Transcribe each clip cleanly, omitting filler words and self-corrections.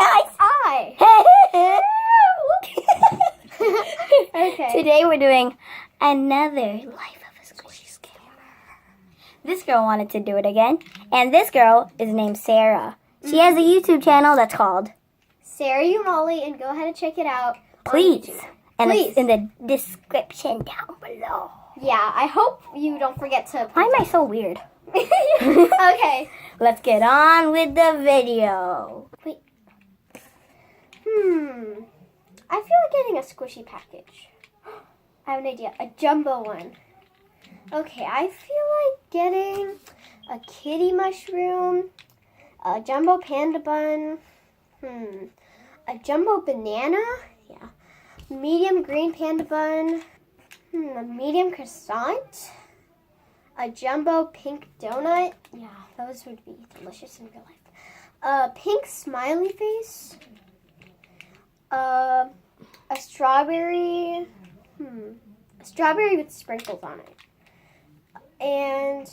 guys! Hi! Okay. Today we're doing another Life of a Squishy Scammer. This girl wanted to do it again, and this girl is named Sarah. She has a YouTube channel that's called Sarah U. Molly, and go ahead and check it out. Please. And Please. it's in the description down below. Yeah, I hope you don't forget to... Why am I so weird? Okay. Let's get on with the video. Wait. I feel like getting a squishy package. I have an idea. A jumbo one. Okay, I feel like getting a kitty mushroom, a jumbo panda bun, a jumbo banana, yeah, medium green panda bun, a medium croissant, a jumbo pink donut. Yeah, those would be delicious in real life. A pink smiley face, a strawberry, a strawberry with sprinkles on it. And,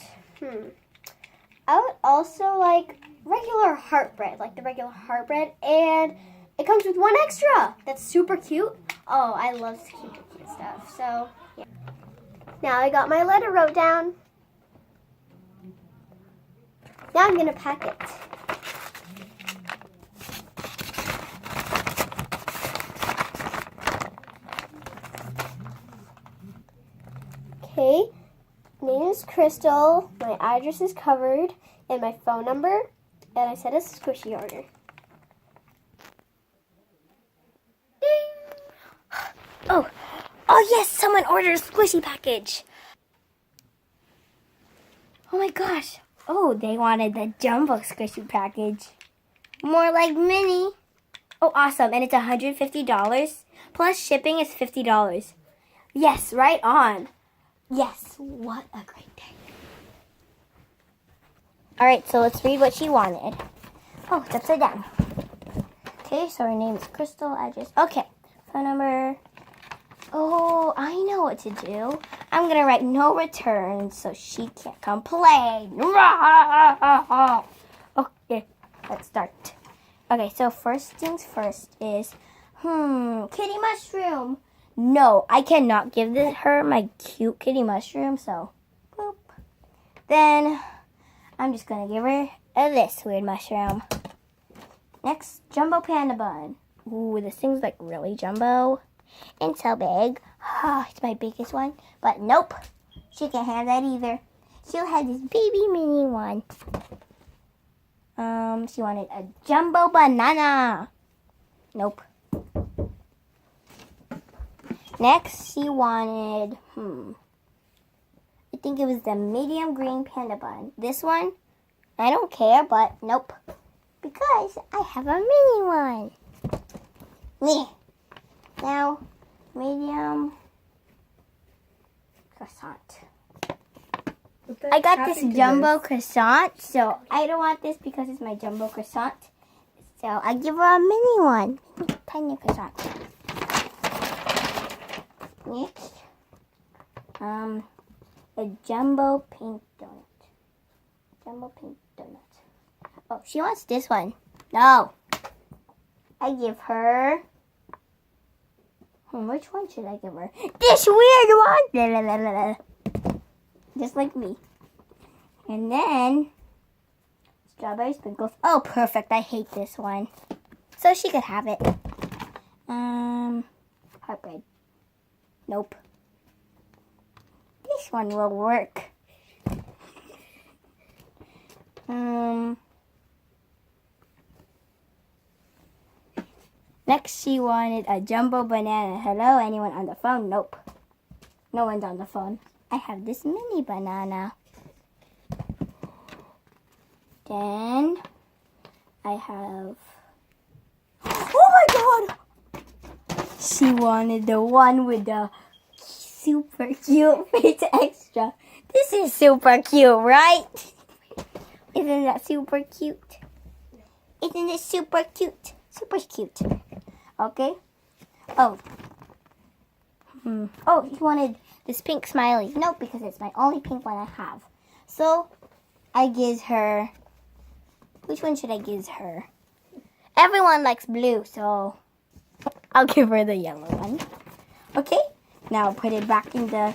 I would also like regular heart bread, like the regular heart bread, and it comes with one extra. That's super cute. Oh, I love super cute stuff. So, yeah. Now I got my letter wrote down. Now I'm gonna pack it. Okay, name is Crystal, my address is covered, and my phone number, and I said a squishy order. Oh yes, someone ordered a squishy package. Oh my gosh. Oh, they wanted the jumbo squishy package. More like mini. Oh, awesome. And it's $150. Plus shipping is $50. Yes, right on. Yes, what a great day. All right, so let's read what she wanted. Oh, it's upside down. Okay, so her name is Crystal, address. Okay, phone number. Oh, I know what to do. I'm going to write no returns so she can't complain. Okay, let's start. Okay, so first things first is, kitty mushroom. No, I cannot give her my cute kitty mushroom, so boop. Then I'm just going to give her this weird mushroom. Next, jumbo panda bun. Ooh, this thing's like really jumbo and so big. Oh, it's my biggest one, but nope. She can't have that either. She'll have this baby mini one. She wanted a jumbo banana. Nope. Next, she wanted, I think it was the medium green panda bun. This one, I don't care, but nope. Because I have a mini one. Meh. Now, medium croissant. I got this jumbo croissant, so I don't want this because it's my jumbo croissant. So I give her a mini one. Tiny croissant. Next, a jumbo pink donut. Jumbo pink donut. Oh, she wants this one. No. I give her... which one should I give her? This weird one! Just like me. And then... strawberry sprinkles. Oh, perfect. I hate this one. So she could have it. Heart bread. Nope. This one will work. Next, she wanted a jumbo banana. Hello, anyone on the phone? Nope. No one's on the phone. I have this mini banana. Then, I have... oh my god! She wanted the one with the super cute face extra. This is super cute, right? Isn't that super cute? Isn't it super cute? Super cute. Okay. Oh. Oh, she wanted this pink smiley. Nope, because it's my only pink one I have. So, I give her... which one should I give her? Everyone likes blue, so I'll give her the yellow one. Okay, now put it back in the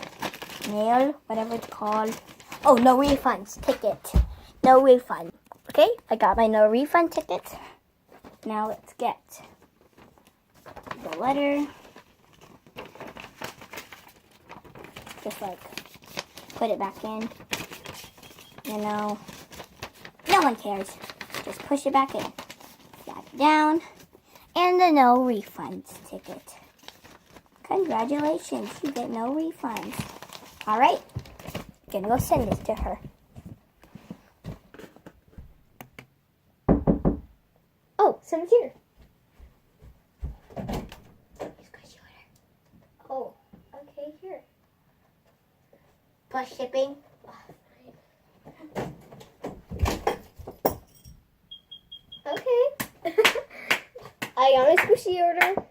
mail, whatever it's called. Oh, no refunds ticket. No refund. Okay, I got my no refund ticket. Now let's get the letter. Just like put it back in. You know, no one cares. Just push it back in. Slap it down. And the no refunds ticket. Congratulations, you get no refunds. All right, gonna go send this to her. Oh, someone's here. Oh, okay, here. Plus shipping. Okay. I got my squishy order.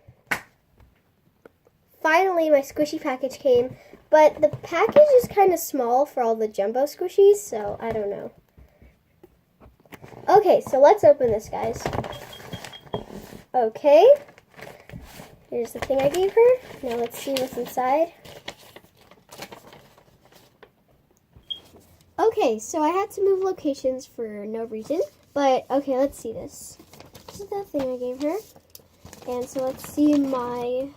Finally, my squishy package came, but the package is kind of small for all the jumbo squishies, so I don't know. Okay, so let's open this, guys. Okay. Here's the thing I gave her. Now let's see what's inside. Okay, so I had to move locations for no reason, but okay, let's see this. This is the thing I gave her. And so let's see my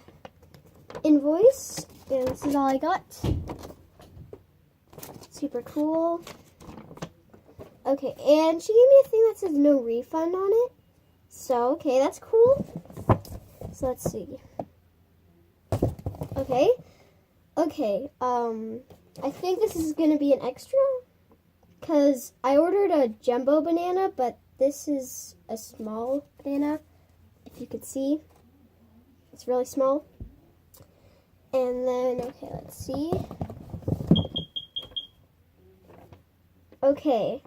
invoice. And this is all I got. Super cool. Okay, and she gave me a thing that says no refund on it. So, okay, that's cool. So let's see. Okay. Okay, I think this is going to be an extra. Because I ordered a jumbo banana, but this is a small banana. If you could see. It's really small. And then, okay, let's see. Okay.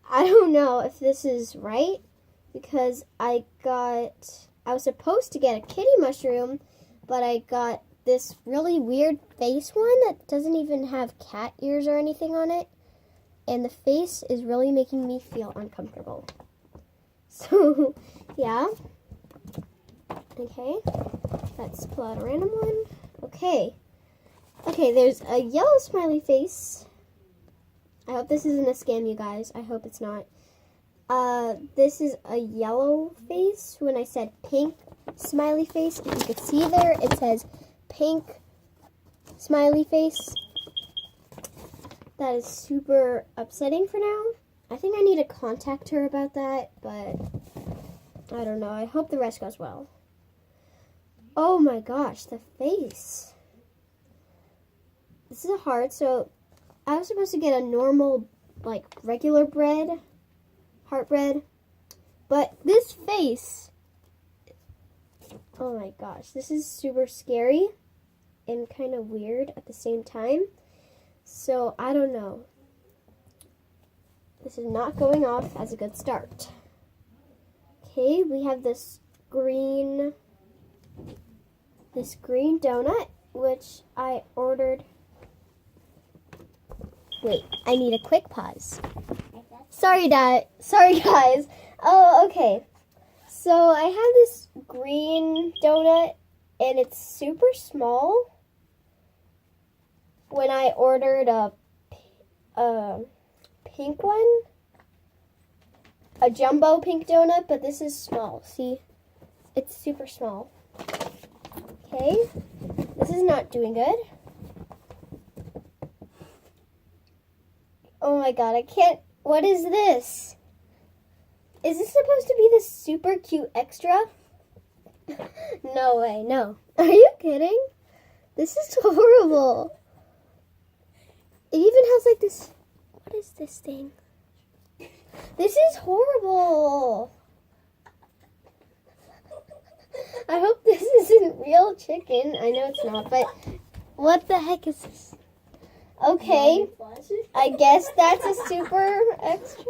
I don't know if this is right. Because I was supposed to get a kitty mushroom, but I got this really weird face one that doesn't even have cat ears or anything on it. And the face is really making me feel uncomfortable. So, yeah. Okay. Let's pull out a random one. Okay. Okay, there's a yellow smiley face. I hope this isn't a scam, you guys. I hope it's not. This is a yellow face. When I said pink smiley face, if you could see there, it says pink smiley face. That is super upsetting for now. I think I need to contact her about that, but I don't know. I hope the rest goes well. Oh my gosh, the face. This is a heart, so I was supposed to get a normal, like, regular bread, heart bread, but this face, oh my gosh, this is super scary and kind of weird at the same time. So, I don't know. This is not going off as a good start. Okay, we have this green donut, which I ordered. Wait, I need a quick pause. Sorry, guys. Oh, okay. So, I have this green donut, and it's super small. When I ordered a pink one, a jumbo pink donut, but this is small. See, it's super small. Okay, this is not doing good. Oh my god, I can't. What is this? Is this supposed to be the super cute extra? No way, no. Are you kidding? This is horrible. It even has like this. What is this thing? This is horrible. I hope this isn't real chicken. I know it's not, but what the heck is this? Okay, I guess that's a super extra.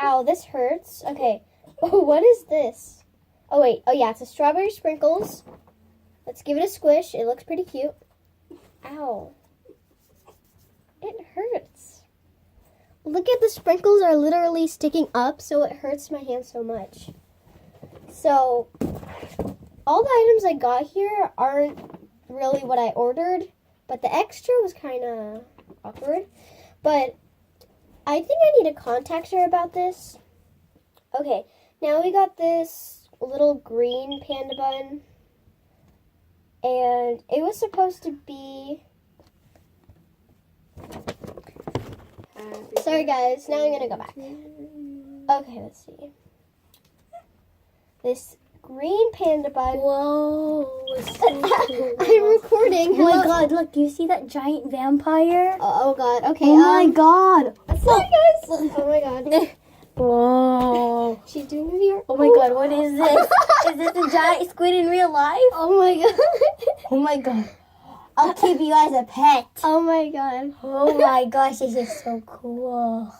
Ow, this hurts. Okay, oh, what is this? Oh wait, oh yeah, it's a strawberry sprinkles. Let's give it a squish. It looks pretty cute. Ow. It hurts. look at the sprinkles are literally sticking up, so it hurts my hand so much. So, all the items I got here aren't really what I ordered, but the extra was kind of awkward. But I think I need to contact her about this. Okay, now we got this little green panda bun, and it was supposed to be... Sorry guys, now I'm gonna go back. Okay, let's see. This green panda bun. Whoa. I'm recording. Oh my god, look, do you see that giant vampire? Oh god, okay. Oh my god. Sorry guys. Oh my god. Whoa. She's doing a VR. Oh my god, what is this? Is this a giant squid in real life? Oh my god. Oh my god. I'll keep you as a pet. Oh my god. Oh my gosh, this is so cool.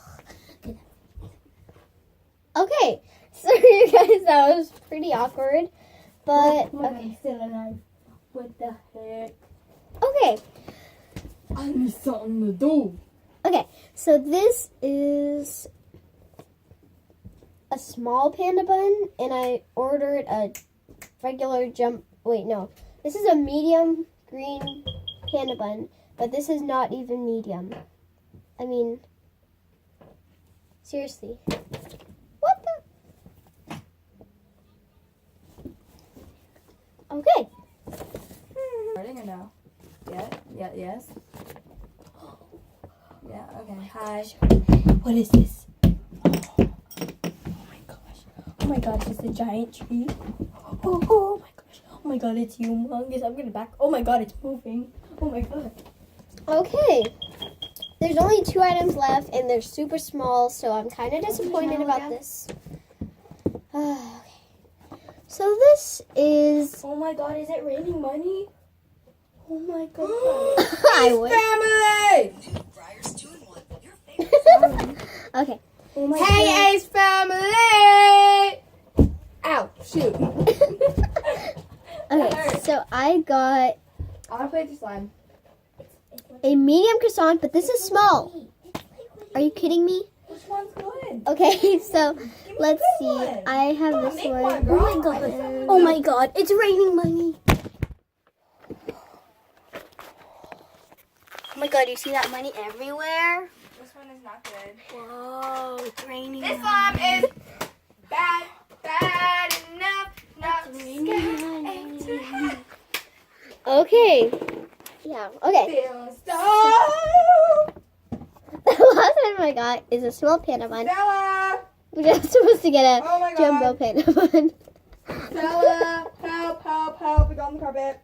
Okay. Sorry you guys, that was pretty awkward. But okay. Still alive. What the heck? Okay. I need something to do. Okay. So this is a small panda bun, and I ordered a regular wait, no. This is a medium green panda bun, but this is not even medium. I mean, seriously. What the? Okay. Starting or no? Yeah, yes. Yeah, okay. Hi. What is this? Oh my gosh, it's a giant tree. Oh my gosh. Oh my god, it's humongous. I'm gonna back. Oh my god, it's moving. Oh my god. Okay. There's only 2 items left, and they're super small, so I'm kind of disappointed about this. Okay. So this is... Oh my god, is it raining money? Oh my god. I would. Family! Friars 2 in 1. Your favorite. Okay. Oh my Hey, Ace family! Ow, shoot. Okay, so I got I want to play the slime. a medium croissant, but this is small. Are you kidding me? Which one's good? Okay, so let's see. one. I have Come on, this make one. one, girl. Oh my god. Oh my god, it's raining money. Oh my god, you see that money everywhere? This one is not good. Whoa, it's raining This money. slime is bad enough not to Raining scare money. Okay. Yeah, okay. Feel so. The last item I got is a small panda bun. Stella! Which I was supposed to get a Oh my jumbo god. panda bun. Stella! Help, help, help. We got on the carpet.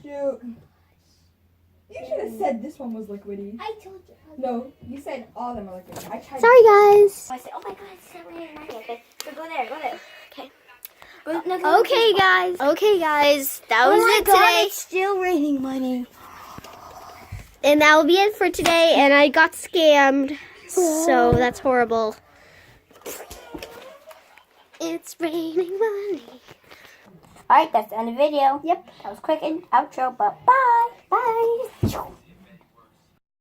Shoot. You should have said this one was liquidy. I told you. No, you said all of them are liquidy. I tried. Sorry, guys. I said, oh my god, it's still raining money. Okay, so go there, go there. Okay. No, Okay, guys. Okay, guys. That was it today. It's still raining money. And that will be it for today. And I got scammed. So that's horrible. It's raining money. Alright, that's the end of the video. Yep. That was quick and outro, but bye.